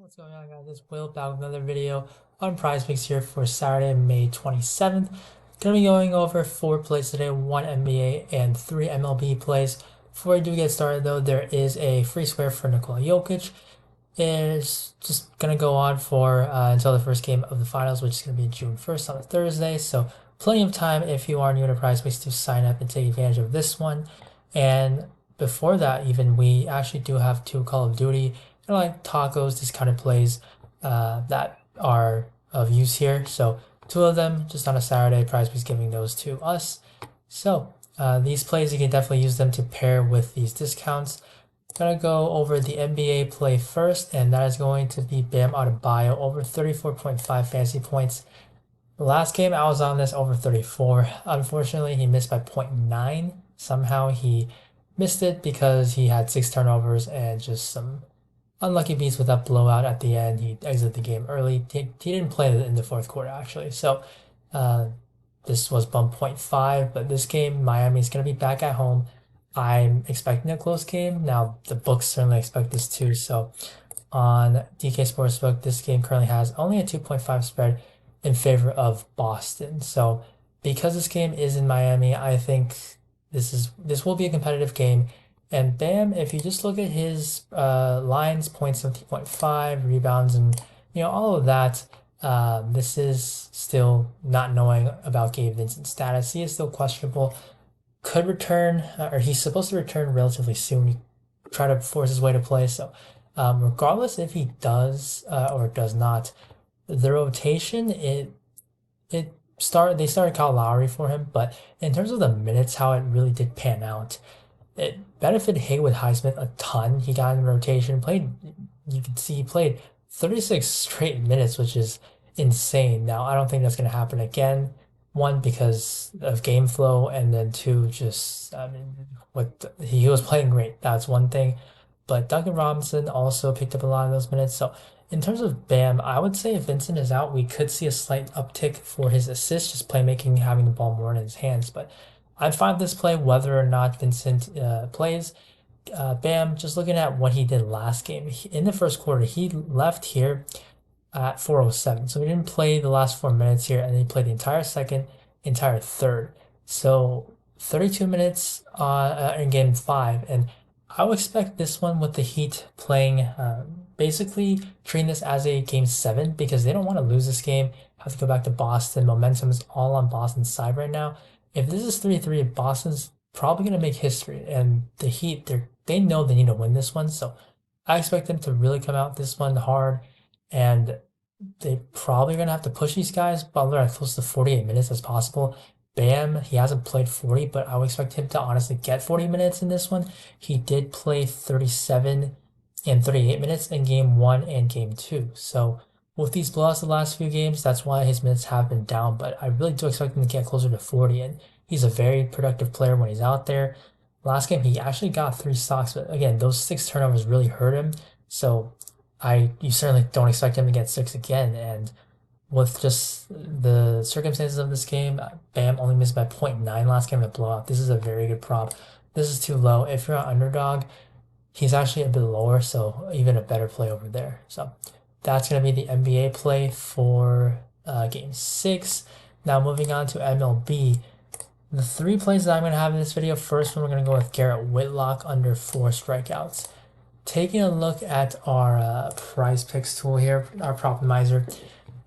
What's going on, guys? It's Will back with another video on Prizepicks here for Saturday, May 27th. Gonna be going over 4 plays today, 1 NBA and 3 MLB plays. Before we do get started though, there is a free square for Nikola Jokic. It's just gonna go on for until the first game of the finals, which is gonna be June 1st on a Thursday. So plenty of time if you are new to Prizepicks to sign up and take advantage of this one. And before that, even we actually do have 2 Call of Duty like tacos discounted plays that are of use here. So 2 of them just on a Saturday. Prizepicks giving those to us. So these plays, you can definitely use them to pair with these discounts. Gonna go over the NBA play first, and that is going to be Bam Adebayo over 34.5 fantasy points. The last game I was on this over 34. Unfortunately, he missed by 0.9. Somehow he missed it because he had 6 turnovers and just some unlucky beats with that blowout at the end. He exited the game early. He didn't play in the fourth quarter, actually. So this was bump 0.5. But this game, Miami is going to be back at home. I'm expecting a close game. Now, the books certainly expect this too. So on DK Sportsbook, this game currently has only a 2.5 spread in favor of Boston. So because this game is in Miami, I think this will be a competitive game. And Bam, if you just look at his lines, points 17.5, rebounds, and all of that, this is still not knowing about Gabe Vincent's status. He is still questionable. Could return, or he's supposed to return relatively soon. He try to force his way to play. So regardless if he does or does not, the rotation they started Kyle Lowry for him, but in terms of the minutes, how it really did pan out, it benefited Haywood Highsmith a ton. He got in rotation, you can see he played 36 straight minutes, which is insane. Now, I don't think that's going to happen again. One, because of game flow, and then two, just, I mean, he was playing great. That's one thing. But Duncan Robinson also picked up a lot of those minutes. So in terms of Bam, I would say if Vincent is out, we could see a slight uptick for his assists, just playmaking, having the ball more in his hands. But I'd find this play whether or not Vincent plays. Bam, just looking at what he did last game. In the first quarter, he left here at 4:07. So he didn't play the last 4 minutes here, and he played the entire second, entire third. So 32 minutes in game 5. And I would expect this one with the Heat playing, basically treating this as a game 7 because they don't want to lose this game, have to go back to Boston. Momentum is all on Boston's side right now. If this is 3-3, Boston's probably going to make history, and the Heat, they know they need to win this one. So I expect them to really come out this one hard, and they probably going to have to push these guys. Butler as close to 48 minutes as possible. Bam, he hasn't played 40, but I would expect him to honestly get 40 minutes in this one. He did play 37 and 38 minutes in game 1 and game 2. So with these blowouts the last few games, that's why his minutes have been down, but I really do expect him to get closer to 40, and he's a very productive player when he's out there. Last game, he actually got 3 stocks, but again, those 6 turnovers really hurt him, so you certainly don't expect him to get 6 again, and with just the circumstances of this game, Bam only missed by 0.9 last game in a blowout. This is a very good prop. This is too low. If you're an underdog, he's actually a bit lower, so even a better play over there. So that's going to be the NBA play for game 6. Now moving on to MLB. The 3 plays that I'm going to have in this video, first one we're going to go with Garrett Whitlock under 4 strikeouts. Taking a look at our Prizepicks tool here, our Proptimizer,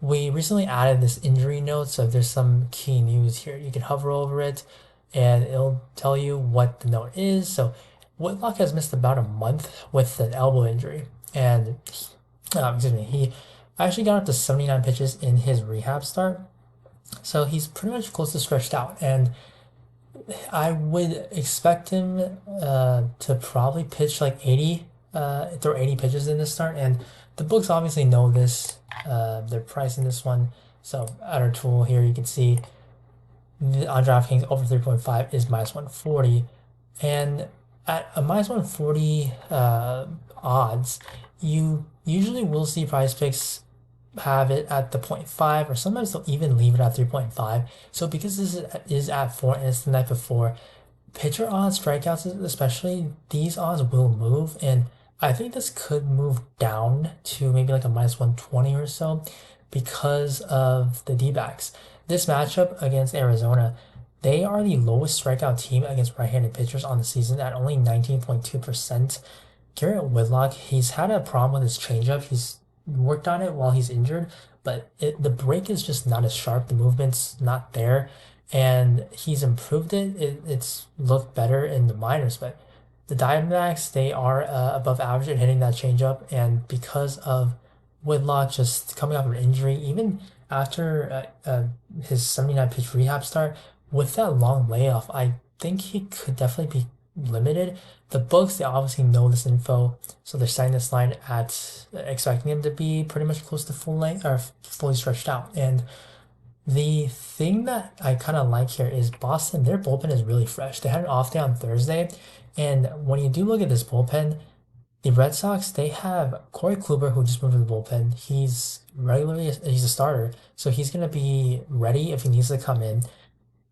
we recently added this injury note, so if there's some key news here, you can hover over it and it'll tell you what the note is. So Whitlock has missed about a month with an elbow injury, and he actually got up to 79 pitches in his rehab start, so he's pretty much close to stretched out, and I would expect him to probably pitch like 80, throw 80 pitches in this start, and the books obviously know this. They're pricing this one, so at our tool here you can see on DraftKings over 3.5 is -140, and at a -140 odds, you usually will see Prizepicks have it at the 0.5, or sometimes they'll even leave it at 3.5. So because this is at 4 and it's the night before, pitcher odds, strikeouts especially, these odds will move, and I think this could move down to maybe like a minus 120 or so because of the D-backs. This matchup against Arizona, they are the lowest strikeout team against right-handed pitchers on the season at only 19.2%. Garrett Whitlock, he's had a problem with his changeup. He's worked on it while he's injured, but the break is just not as sharp. The movement's not there, and he's improved it. It's looked better in the minors, but the Diamondbacks, they are above average at hitting that changeup, and because of Whitlock just coming off an injury, even after his 79 pitch rehab start, with that long layoff, I think he could definitely be limited. The books, they obviously know this info, so they're setting this line at expecting him to be pretty much close to full length or fully stretched out. And the thing that I kind of like here is Boston, their bullpen is really fresh. They had an off day on Thursday, and when you do look at this bullpen, the Red Sox, they have Corey Kluber, who just moved to the bullpen. He's a starter, so he's gonna be ready if he needs to come in.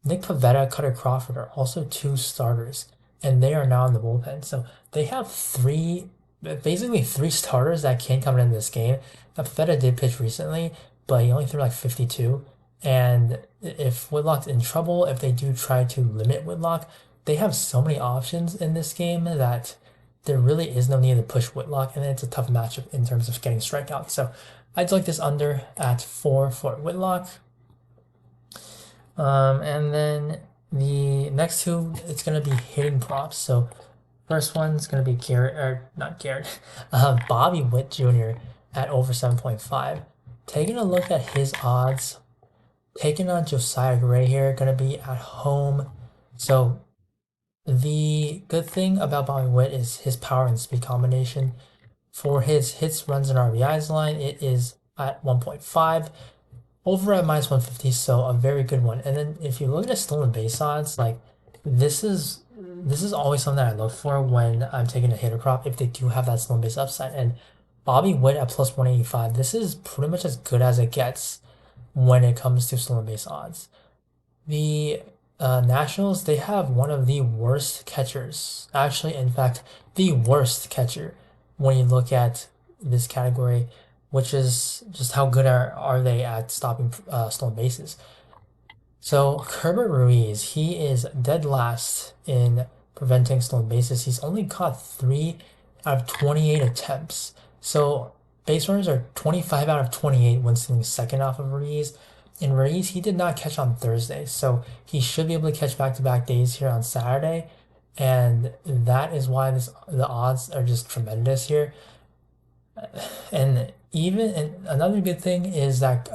Nick Pivetta, Cutter Crawford are also two starters, and they are now in the bullpen. So they have basically three starters that can come in this game. Now, Pivetta did pitch recently, but he only threw like 52. And if Whitlock's in trouble, if they do try to limit Whitlock, they have so many options in this game that there really is no need to push Whitlock, and it's a tough matchup in terms of getting strikeouts. So I'd like this under at 4 for Whitlock. And then the next two, it's going to be hitting props. So first one's going to be not Garrett, Bobby Witt Jr. at over 7.5. Taking a look at his odds, taking on Josiah Gray here, going to be at home. So the good thing about Bobby Witt is his power and speed combination. For his hits, runs, and RBIs line, it is at 1.5. Over at minus 150, so a very good one. And then if you look at stolen base odds, like this is always something that I look for when I'm taking a hitter prop if they do have that stolen base upside. And Bobby Witt at plus 185, this is pretty much as good as it gets when it comes to stolen base odds. The Nationals, they have one of the worst catchers. Actually, in fact, the worst catcher when you look at this category, which is just how good are they at stopping stolen bases. So Herbert Ruiz, he is dead last in preventing stolen bases. He's only caught 3 out of 28 attempts. So base runners are 25 out of 28 when sitting second off of Ruiz. And Ruiz, he did not catch on Thursday, so he should be able to catch back-to-back days here on Saturday. And that is why the odds are just tremendous here. And another good thing is that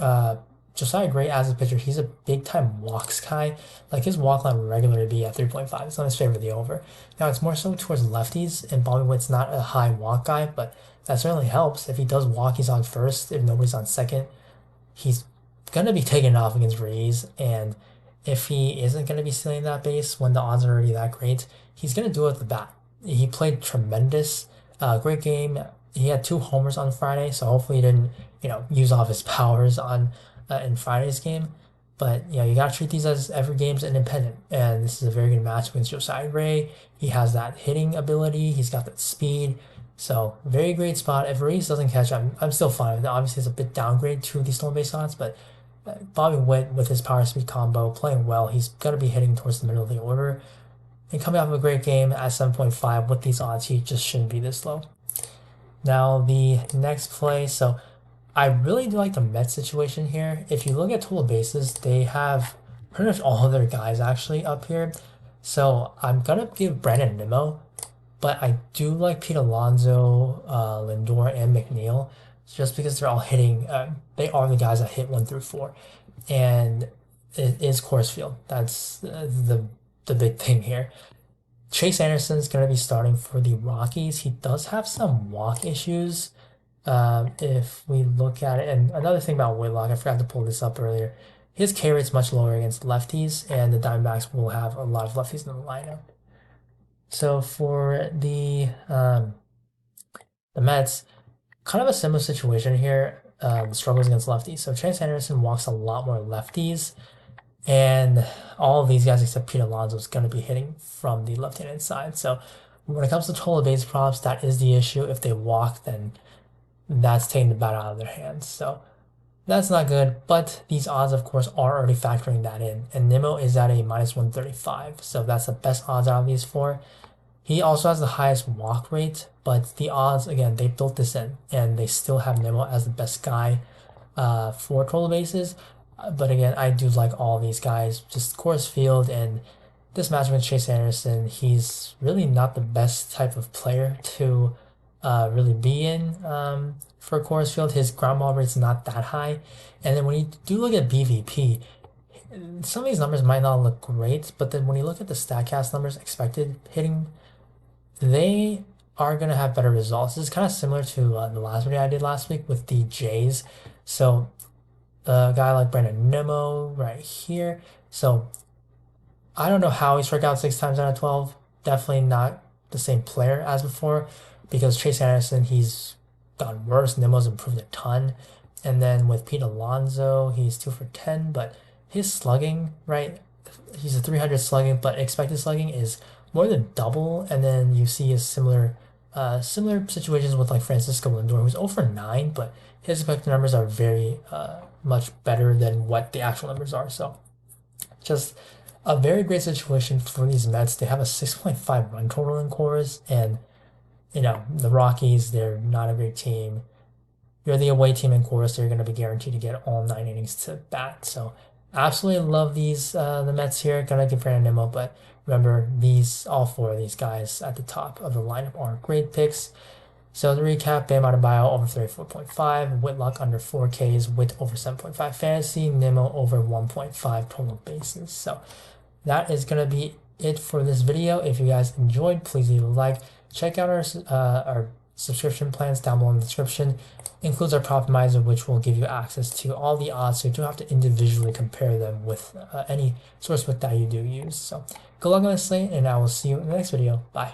Josiah Gray as a pitcher, he's a big time walks guy. Like his walk line would regularly be at 3.5. It's not his favorite the over. Now it's more so towards lefties, and Bobby Witt's not a high walk guy, but that certainly helps. If he does walk, he's on first. If nobody's on second, he's gonna be taken off against Rays, and if he isn't gonna be stealing that base when the odds are already that great, he's gonna do it with the bat. He played tremendous, great game. He had 2 homers on Friday, so hopefully he didn't, use off his powers on in Friday's game. But you gotta treat these as every game's independent, and this is a very good match against Josiah Gray. He has that hitting ability, he's got that speed, so very great spot. If Reese doesn't catch, I'm still fine with it. Obviously, it's a bit downgrade to the stolen base odds, but Bobby Witt with his power speed combo playing well, he's gonna be hitting towards the middle of the order. And coming off of a great game at 7.5 with these odds, he just shouldn't be this low. Now the next play, so I really do like the Mets situation here. If you look at total bases, they have pretty much all of their guys actually up here. So I'm gonna give Brandon Nimmo, but I do like Pete Alonso, Lindor, and McNeil, just because they're all hitting. They are the guys that hit 1 through 4, and it is Coors Field. That's the big thing here. Chase Anderson's going to be starting for the Rockies. He does have some walk issues if we look at it. And another thing about Whitlock, I forgot to pull this up earlier. His K rate's much lower against lefties, and the Diamondbacks will have a lot of lefties in the lineup. So for the Mets, kind of a similar situation here. Struggles against lefties. So Chase Anderson walks a lot more lefties. And all of these guys except Pete Alonso is going to be hitting from the left-handed side. So When it comes to total base props, that is the issue. If they walk, then that's taking the bat out of their hands. So that's not good, but these odds, of course, are already factoring that in. And Nimmo is at a minus 135, so that's the best odds out of these four. He also has the highest walk rate, but the odds, again, they built this in, and they still have Nimmo as the best guy for total bases. But again, I do like all these guys. Just Coors Field and this match with Chase Anderson, he's really not the best type of player to really be in for Coors Field. His ground ball rate's not that high. And then when you do look at BVP, some of these numbers might not look great, but then when you look at the StatCast numbers, expected hitting, they are going to have better results. This is kind of similar to the last video I did last week with the Jays. So a guy like Brandon Nimmo right here. So I don't know how he struck out 6 times out of 12. Definitely not the same player as before, because Chase Anderson, he's gotten worse. Nimmo's improved a ton. And then with Pete Alonso, he's 2 for 10, but his slugging, right? He's a 300 slugging, but expected slugging is more than double. And then you see a similar situations with like Francisco Lindor, who's 0 for 9, but his expected numbers are very much better than what the actual numbers are. So just a very great situation for these Mets. They have a 6.5 run total in Coors, and the Rockies, they're not a great team. You're the away team in Coors, so you're going to be guaranteed to get all 9 innings to bat. So absolutely love these the Mets here. Gonna give Brandon Nimmo, but remember all four of these guys at the top of the lineup are great picks. So to recap, Bam Adebayo over 34.5, Whitlock under 4Ks, Witt over 7.5 fantasy, Nimmo over 1.5 total bases. So that is going to be it for this video. If you guys enjoyed, please leave a like. Check out our subscription plans down below in the description. Includes our Profimizer, which will give you access to all the odds, so you don't have to individually compare them with any source book that you do use. So good luck on this slate, and I will see you in the next video. Bye.